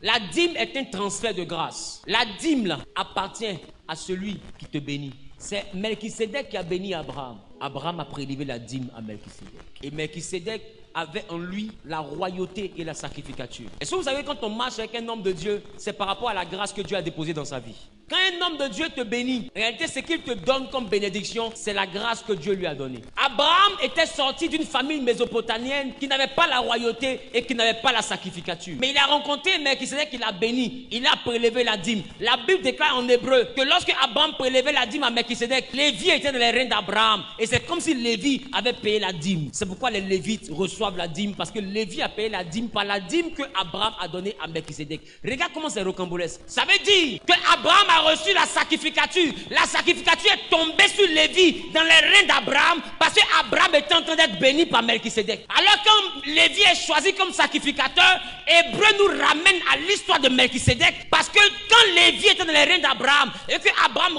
La dîme est un transfert de grâce. La dîme là, appartient à celui qui te bénit. C'est Melchisédek qui a béni Abraham. Abraham a prélevé la dîme à Melchisédek. Et Melchisédek avait en lui la royauté et la sacrificature. Est-ce que vous savez, quand on marche avec un homme de Dieu, c'est par rapport à la grâce que Dieu a déposée dans sa vie. Quand un homme de Dieu te bénit, en réalité, ce qu'il te donne comme bénédiction, c'est la grâce que Dieu lui a donnée. Abraham était sorti d'une famille mésopotamienne qui n'avait pas la royauté et qui n'avait pas la sacrificature. Mais il a rencontré Melchisédek, il a béni, il a prélevé la dîme. La Bible déclare en hébreu que lorsque Abraham prélevait la dîme à Melchisédek, Lévi était dans les reins d'Abraham. Et c'est comme si Lévi avait payé la dîme. C'est pourquoi les Lévites reçoivent la dîme, parce que Lévi a payé la dîme par la dîme que Abraham a donnée à Melchisédek. Regarde comment c'est rocambolesque. Ça veut dire que Abraham a reçu la sacrificature. La sacrificature est tombée sur Lévi dans les reins d'Abraham parce que Abraham était en train d'être béni par Melchisédek. Alors quand Lévi est choisi comme sacrificateur, Hébreu nous ramène à l'histoire de Melchisédek, parce que quand Lévi était dans les reins d'Abraham et que Abraham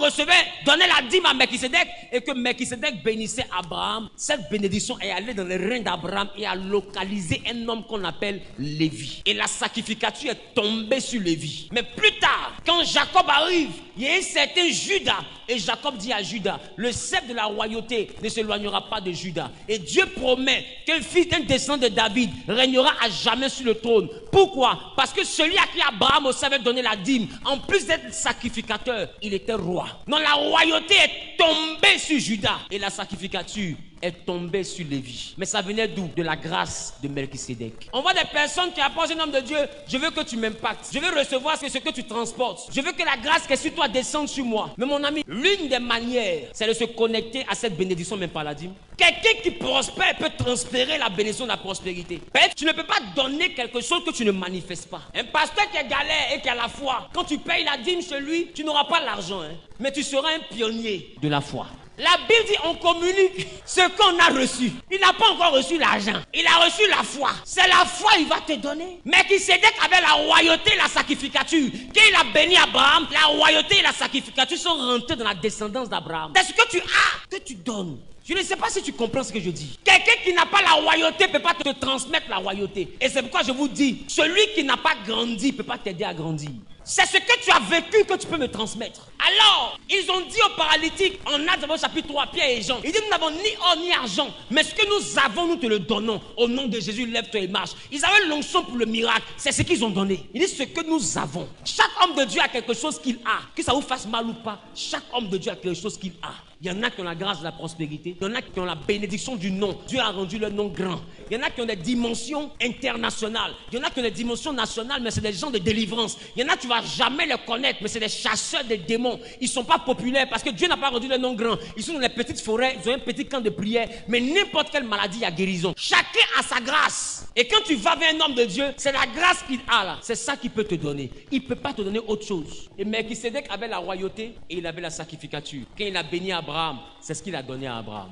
donnait la dîme à Melchisédek et que Melchisédek bénissait Abraham, cette bénédiction est allée dans les reins d'Abraham et a localisé un homme qu'on appelle Lévi. Et la sacrificature est tombée sur Lévi. Mais plus tard, quand Jacob arrive, il y a un certain Judas. Et Jacob dit à Judas, le sceptre de la royauté ne s'éloignera pas de Judas. Et Dieu promet qu'un fils d'un descendant de David régnera à jamais sur le trône. Pourquoi? Parce que celui à qui Abraham savait donner la dîme, en plus d'être sacrificateur, il était roi. Donc la royauté est tombée sur Judas et la sacrificature est tombée sur Lévi. Mais ça venait d'où? De la grâce de Melchisédek. On voit des personnes qui approchent un homme de Dieu. Je veux que tu m'impactes. Je veux recevoir ce que tu transportes. Je veux que la grâce qui est sur toi descende sur moi. Mais mon ami, l'une des manières, c'est de se connecter à cette bénédiction même par la dîme. Quelqu'un qui prospère peut transférer la bénédiction de la prospérité. Peut-être tu ne peux pas donner quelque chose que tu ne manifestes pas. Un pasteur qui est galère et qui a la foi, quand tu payes la dîme chez lui, tu n'auras pas l'argent, mais tu seras un pionnier de la foi. La Bible dit on communique ce qu'on a reçu. Il n'a pas encore reçu l'argent. Il a reçu la foi. C'est la foi qu'il va te donner. Melchisédek avait la royauté et la sacrificature. Quand il a béni Abraham, la royauté et la sacrificature sont rentrées dans la descendance d'Abraham. C'est ce que tu as que tu donnes. Je ne sais pas si tu comprends ce que je dis. Quelqu'un qui n'a pas la royauté ne peut pas te transmettre la royauté. Et c'est pourquoi je vous dis, celui qui n'a pas grandi ne peut pas t'aider à grandir. C'est ce que tu as vécu que tu peux me transmettre. Alors, ils ont dit aux paralytiques, en Actes chapitre 3, Pierre et Jean, ils disent, nous n'avons ni or ni argent, mais ce que nous avons, nous te le donnons. Au nom de Jésus, lève-toi et marche. Ils avaient l'onction pour le miracle. C'est ce qu'ils ont donné. Ils disent ce que nous avons. Chaque homme de Dieu a quelque chose qu'il a. Que ça vous fasse mal ou pas, chaque homme de Dieu a quelque chose qu'il a. Il y en a qui ont la grâce de la prospérité. Il y en a qui ont la bénédiction du nom. Dieu a rendu leur nom grand. Il y en a qui ont des dimensions internationales. Il y en a qui ont des dimensions nationales, mais c'est des gens de délivrance. Il y en a, tu ne vas jamais les connaître, mais c'est des chasseurs de démons. Ils ne sont pas populaires parce que Dieu n'a pas rendu leur nom grand. Ils sont dans les petites forêts, ils ont un petit camp de prière. Mais n'importe quelle maladie a guérison. Chacun a sa grâce. Et quand tu vas vers un homme de Dieu, c'est la grâce qu'il a là. C'est ça qu'il peut te donner. Il ne peut pas te donner autre chose. Et Melchisédek avait la royauté et il avait la sacrificature. Quand il a béni Abraham, c'est ce qu'il a donné à Abraham.